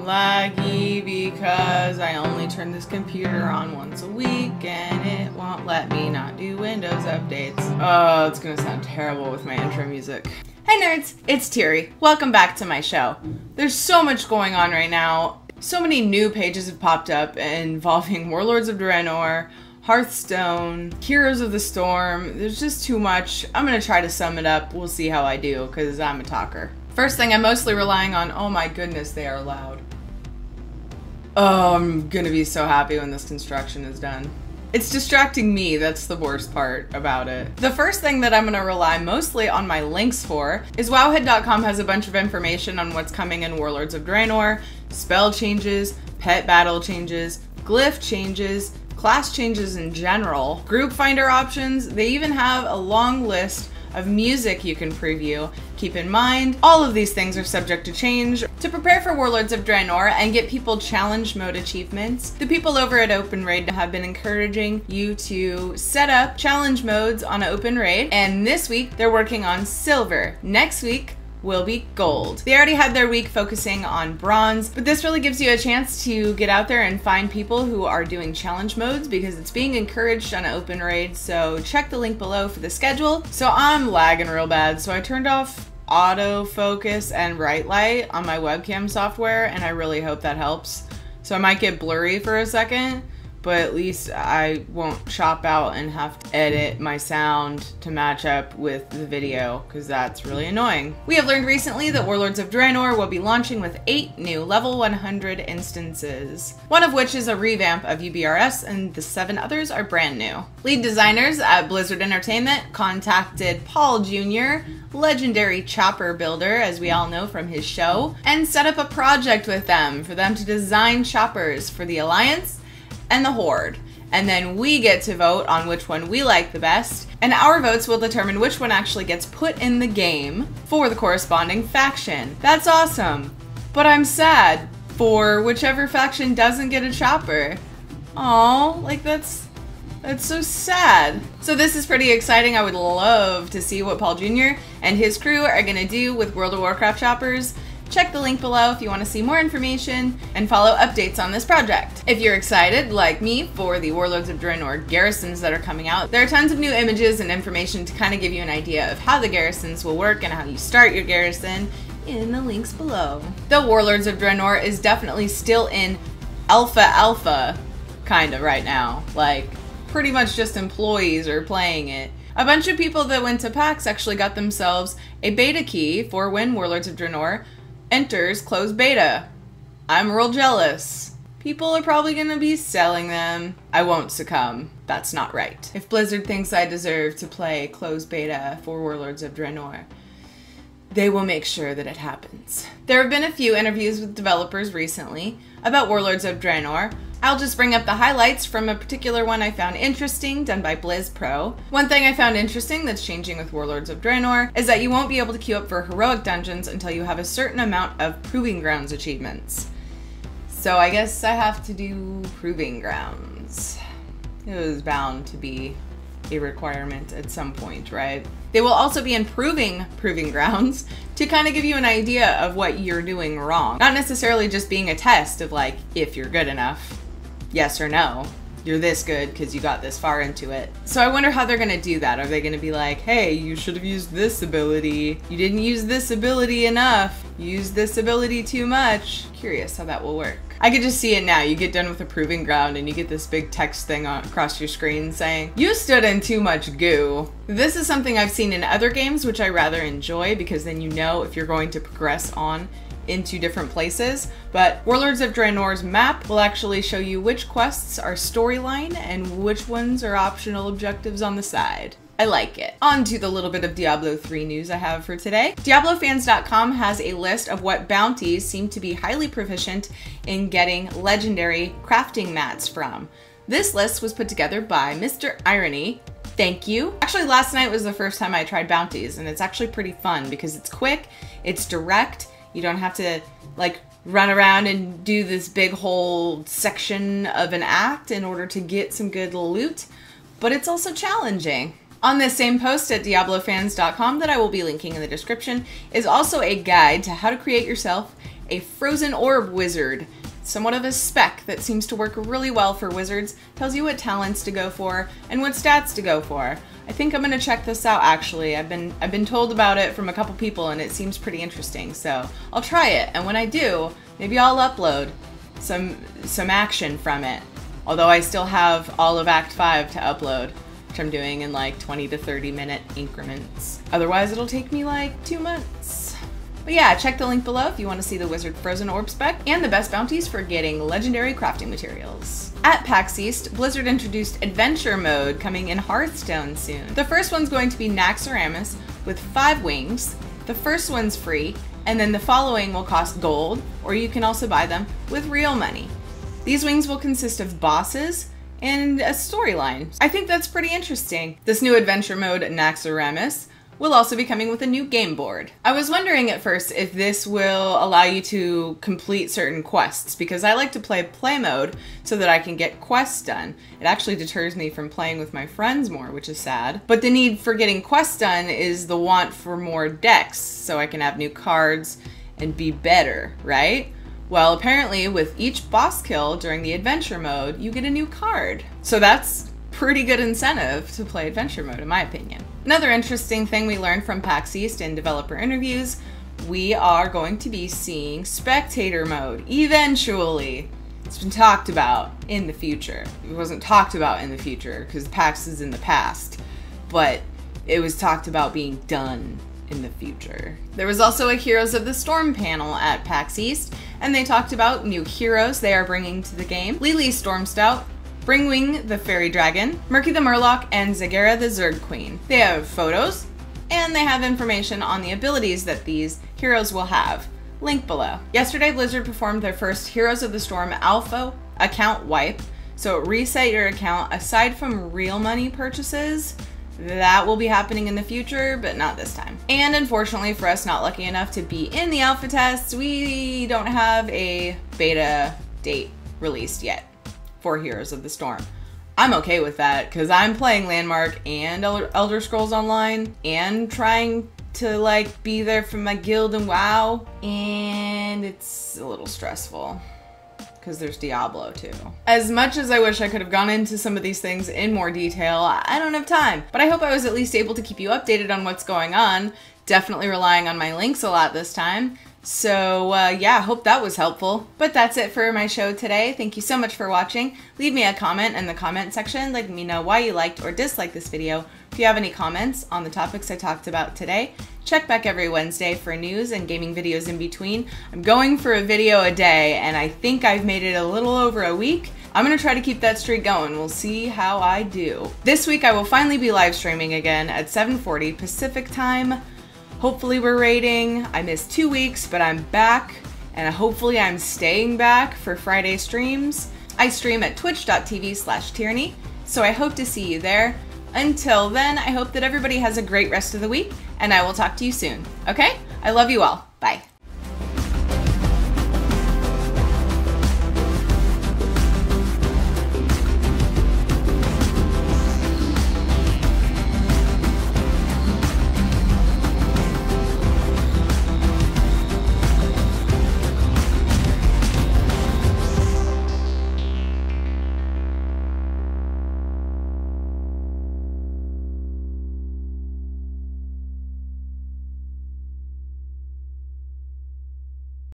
laggy because I only turn this computer on once a week and it won't let me not do Windows updates. Oh, it's gonna sound terrible with my intro music. Hey nerds, it's Tiri. Welcome back to my show. There's so much going on right now. So many new pages have popped up involving Warlords of Draenor, Hearthstone, Heroes of the Storm. There's just too much. I'm gonna try to sum it up. We'll see how I do, because I'm a talker. First thing, I'm mostly relying on, oh my goodness, they are loud. Oh, I'm gonna be so happy when this construction is done. It's distracting me, that's the worst part about it. The first thing that I'm gonna rely mostly on my links for is wowhead.com has a bunch of information on what's coming in Warlords of Draenor, spell changes, pet battle changes, glyph changes, class changes in general, group finder options. They even have a long list of music you can preview. Keep in mind, all of these things are subject to change. To prepare for Warlords of Draenor and get people challenge mode achievements, the people over at Open Raid have been encouraging you to set up challenge modes on Open Raid, and this week they're working on silver. Next week will be gold. They already had their week focusing on bronze, but this really gives you a chance to get out there and find people who are doing challenge modes because it's being encouraged on Open Raid, so check the link below for the schedule. So I'm lagging real bad, so I turned off autofocus and bright light on my webcam software, and I really hope that helps. So I might get blurry for a second, but at least I won't chop out and have to edit my sound to match up with the video, because that's really annoying. We have learned recently that Warlords of Draenor will be launching with 8 new level 100 instances, one of which is a revamp of UBRS, and the 7 others are brand new. Lead designers at Blizzard Entertainment contacted Paul Jr., legendary chopper builder, as we all know from his show, and set up a project with them for them to design choppers for the Alliance and the Horde, and then we get to vote on which one we like the best, and our votes will determine which one actually gets put in the game for the corresponding faction. That's awesome, but I'm sad for whichever faction doesn't get a chopper. Aw, like that's so sad. So this is pretty exciting. I would love to see what Paul Jr. and his crew are gonna do with World of Warcraft choppers. Check the link below if you want to see more information and follow updates on this project. If you're excited, like me, for the Warlords of Draenor Garrisons that are coming out, there are tons of new images and information to kind of give you an idea of how the Garrisons will work and how you start your Garrison in the links below. The Warlords of Draenor is definitely still in alpha kind of right now. Like, pretty much just employees are playing it. A bunch of people that went to PAX actually got themselves a beta key for when Warlords of Draenor enters closed beta. I'm real jealous. People are probably gonna be selling them. I won't succumb. That's not right. If Blizzard thinks I deserve to play closed beta for Warlords of Draenor, they will make sure that it happens. There have been a few interviews with developers recently about Warlords of Draenor. I'll just bring up the highlights from a particular one I found interesting, done by BlizzPro. One thing I found interesting that's changing with Warlords of Draenor is that you won't be able to queue up for heroic dungeons until you have a certain amount of Proving Grounds achievements. So I guess I have to do Proving Grounds. It was bound to be a requirement at some point, right? They will also be improving Proving Grounds to kind of give you an idea of what you're doing wrong. Not necessarily just being a test of like, if you're good enough. Yes or no, you're this good because you got this far into it. So I wonder how they're gonna do that. Are they gonna be like, hey, you should have used this ability. You didn't use this ability enough. You used this ability too much. Curious how that will work. I could just see it now. You get done with a Proving Ground and you get this big text thing across your screen saying, you stood in too much goo. This is something I've seen in other games, which I rather enjoy because then you know if you're going to progress on into different places, but Warlords of Draenor's map will actually show you which quests are storyline and which ones are optional objectives on the side. I like it. On to the little bit of Diablo 3 news I have for today. DiabloFans.com has a list of what bounties seem to be highly proficient in getting legendary crafting mats from. This list was put together by Mr. Irony. Thank you. Actually, last night was the first time I tried bounties, and it's actually pretty fun because it's quick, it's direct. You don't have to like run around and do this big whole section of an act in order to get some good loot, but it's also challenging. On this same post at DiabloFans.com that I will be linking in the description is also a guide to how to create yourself a frozen orb wizard. Somewhat of a spec that seems to work really well for wizards, tells you what talents to go for and what stats to go for. I think I'm gonna check this out actually. I've been told about it from a couple people and it seems pretty interesting, so I'll try it, and when I do, maybe I'll upload some action from it. Although I still have all of Act 5 to upload, which I'm doing in like 20 to 30 minute increments. Otherwise it'll take me like 2 months. But yeah, check the link below if you want to see the Wizard Frozen Orb spec and the best bounties for getting legendary crafting materials. At PAX East, Blizzard introduced Adventure Mode coming in Hearthstone soon. The first one's going to be Naxxramus with 5 wings. The first one's free, and then the following will cost gold, or you can also buy them with real money. These wings will consist of bosses and a storyline. I think that's pretty interesting. This new Adventure Mode, Naxxramus, will also be coming with a new game board. I was wondering at first if this will allow you to complete certain quests, because I like to play mode so that I can get quests done. It actually deters me from playing with my friends more, which is sad. But the need for getting quests done is the want for more decks, so I can have new cards and be better, right? Well, apparently with each boss kill during the adventure mode, you get a new card. So that's pretty good incentive to play adventure mode, in my opinion. Another interesting thing we learned from PAX East in developer interviews, we are going to be seeing spectator mode eventually. It's been talked about in the future. It wasn't talked about in the future because PAX is in the past, but it was talked about being done in the future. There was also a Heroes of the Storm panel at PAX East, and they talked about new heroes they are bringing to the game. Lily Stormstout, Bringwing the Fairy Dragon, Murky the Murloc, and Zagara the Zerg Queen. They have photos, and they have information on the abilities that these heroes will have. Link below. Yesterday, Blizzard performed their first Heroes of the Storm Alpha account wipe, so reset your account. Aside from real money purchases, that will be happening in the future, but not this time. And unfortunately for us not lucky enough to be in the alpha tests, we don't have a beta date released yet for Heroes of the Storm. I'm okay with that because I'm playing Landmark and Elder Scrolls Online and trying to like be there for my guild and WoW, and it's a little stressful because there's Diablo too. As much as I wish I could have gone into some of these things in more detail, I don't have time, but I hope I was at least able to keep you updated on what's going on. Definitely relying on my links a lot this time. So yeah, hope that was helpful. But that's it for my show today. Thank you so much for watching. Leave me a comment in the comment section, letting me know why you liked or disliked this video. If you have any comments on the topics I talked about today, check back every Wednesday for news and gaming videos in between. I'm going for a video a day, and I think I've made it a little over a week. I'm gonna try to keep that streak going. We'll see how I do. This week I will finally be live streaming again at 7:40 Pacific time. Hopefully we're raiding. I missed 2 weeks, but I'm back, and hopefully I'm staying back for Friday streams. I stream at twitch.tv/Tirinei, so I hope to see you there. Until then, I hope that everybody has a great rest of the week, and I will talk to you soon, okay? I love you all. Bye.